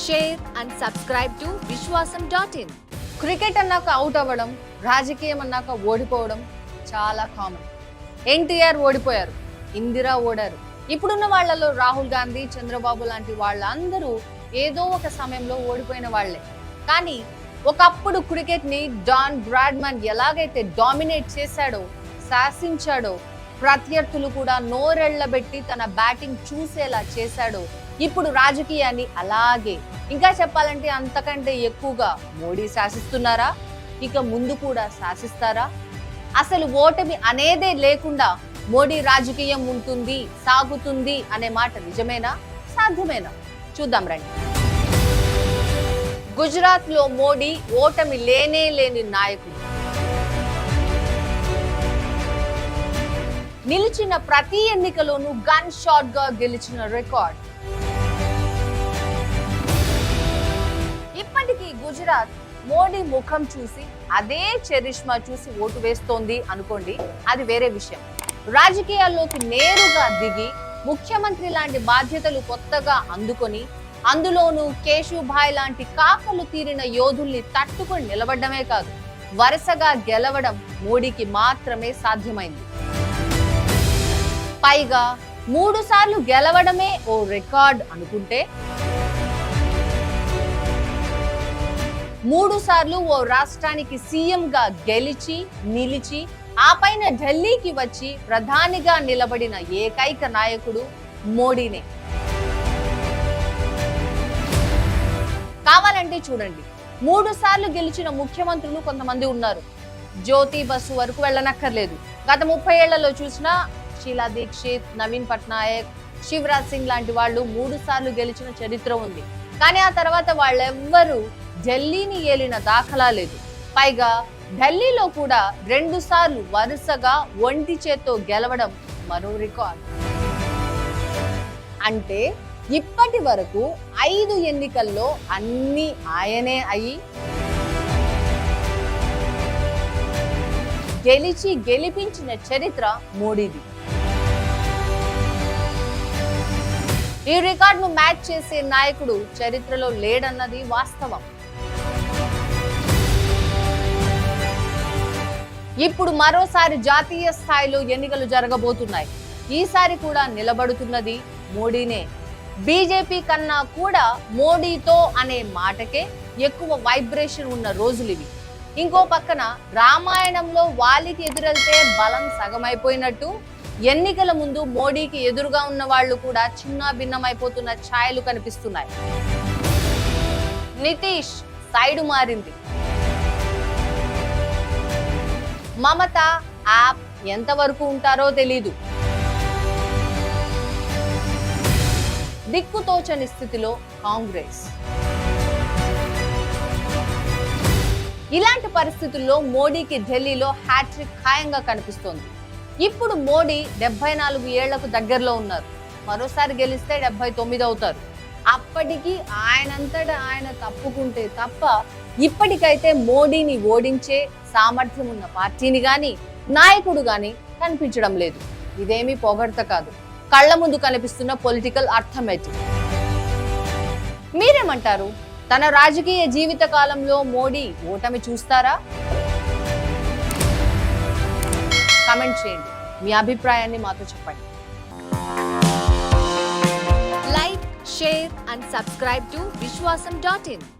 share and subscribe to vishwasam.in. Cricket అన్నాక out అవ్వడం, రాజకీయం అన్నాక ఓడిపోవడం చాలా కామన్. ఎన్టీఆర్ ఓడిపోయారు, ఇందిరా ఓడారు. ఇప్పుడున్న వాళ్లలో రాహుల్ గాంధీ, చంద్రబాబు లాంటి వాళ్ళందరూ ఏదో ఒక సమయంలో ఓడిపోయిన వాళ్లే. కానీ ఒకప్పుడు క్రికెట్ ని డాన్ బ్రాడ్మన్ ఎలాగైతే డామినేట్ చేశాడో, శాసించాడో, ప్రత్యర్థులు కూడా నోరెళ్లబెట్టి తన బ్యాటింగ్ చూసేలా చేశాడో, ఇప్పుడు రాజకీయాన్ని అలాగే, ఇంకా చెప్పాలంటే అంతకంటే ఎక్కువగా మోడీ శాసిస్తున్నారా? ఇక ముందు కూడా శాసిస్తారా? అసలు ఓటమి అనేదే లేకుండా మోడీ రాజకీయం ఉంటుంది, సాగుతుంది అనే మాట నిజమేనా? సాధ్యమేనా? చూద్దాం రండి. గుజరాత్ లో మోడీ ఓటమి లేనే లేని నాయకుడు. నిలిచిన ప్రతి ఎన్నికలోనూ గన్ షాట్ గా గెలిచిన రికార్డ్. ఇప్పటికీ గుజరాత్ మోడీ ముఖం చూసి, అదే చరిష్మా చూసి ఓటు వేస్తోంది అనుకోండి, అది వేరే విషయం. రాజకీయాల్లోకి నేరుగా దిగి ముఖ్యమంత్రి లాంటి బాధ్యతలు కొత్తగా అందుకొని, అందులోనూ కేశుభాయ్ లాంటి కాకలు తీరిన యోధుల్ని తట్టుకొని నిలబడమే కాదు, వరుసగా గెలవడం మోడీకి మాత్రమే సాధ్యమైంది. పైగా 3 సార్లు గెలవడమే ఓ రికార్డ్ అనుకుంటే, 3 సార్లు ఓ రాష్ట్రానికి సీఎం గా గెలిచి నిలిచి ఆ పైన ఢిల్లీకి వచ్చి ప్రధానిగా నిలబడిన ఏకైక నాయకుడు మోడీనే. కావాలంటే చూడండి, 3 సార్లు గెలిచిన ముఖ్యమంత్రులు కొంతమంది ఉన్నారు. జ్యోతి బసు వరకు వెళ్ళనక్కర్లేదు. గత 30 ఏళ్లలో చూసినా షీలా దీక్షిత్, నవీన్ పట్నాయక్, శివరాజ్ సింగ్ లాంటి వాళ్ళు 3 సార్లు గెలిచిన చరిత్ర ఉంది. కానీ ఆ తర్వాత వాళ్ళెవ్వరూ ఢిల్లీని ఏలిన దాఖలా లేదు. పైగా ఢిల్లీలో కూడా 2 సార్లు వరుసగా ఒంటి చేత్తో గెలవడం మరో రికార్డ్. అంటే ఇప్పటి వరకు 5 ఎన్నికల్లో అన్ని ఆయనే అయి గెలిపించిన చరిత్ర మోడీది. ఈ రికార్డును మ్యాచ్ చేసే నాయకుడు చరిత్రలో లేడన్నది వాస్తవం. ఇప్పుడు మరోసారి జాతీయ స్థాయిలో ఎన్నికలు జరగబోతున్నాయి. ఈసారి కూడా నిలబడుతున్నది మోడీనే. బీజేపీ కన్నా కూడా మోడీతో అనే మాటకే ఎక్కువ వైబ్రేషన్ ఉన్న రోజులివి. ఇంకో పక్కన రామాయణంలో వాలికి ఎదురెళ్తే బలం సగమైపోయినట్టు, ఎన్నికల ముందు మోడీకి ఎదురుగా ఉన్న వాళ్ళు కూడా చిన్న భిన్నమైపోతున్న ఛాయలు కనిపిస్తున్నాయి. నితీష్ సైడు మారింది. మమత యాప్ ఎంతవరకు ఉంటారో తెలీదు. దిక్కుతోచని స్థితిలో కాంగ్రెస్. ఇలాంటి పరిస్థితుల్లో మోడీకి ఢిల్లీలో హ్యాట్రిక్ ఖాయంగా కనిపిస్తోంది. ఇప్పుడు మోడీ 74 ఏళ్లకు దగ్గరలో ఉన్నారు. మరోసారి గెలిస్తే 79 అవుతారు. అప్పటికి ఆయనంతటా ఆయన తప్పుకుంటే తప్ప ఇప్పటికైతే మోడీని ఓడించే సామర్థ్యం ఉన్న పార్టీని గాని, నాయకుడు గాని కనిపించడం లేదు. ఇదేమీ పొగడ్త కాదు, కళ్ల ముందు కనిపిస్తున్న పొలిటికల్ అర్థమెటిక్. మీరేమంటారు? తన రాజకీయ జీవిత కాలంలో మోడీ ఓటమి చూస్తారా? కామెంట్ చేయండి, మీ అభిప్రాయాన్ని మాతో చెప్పండి. Like, share and subscribe to vishwasam.in.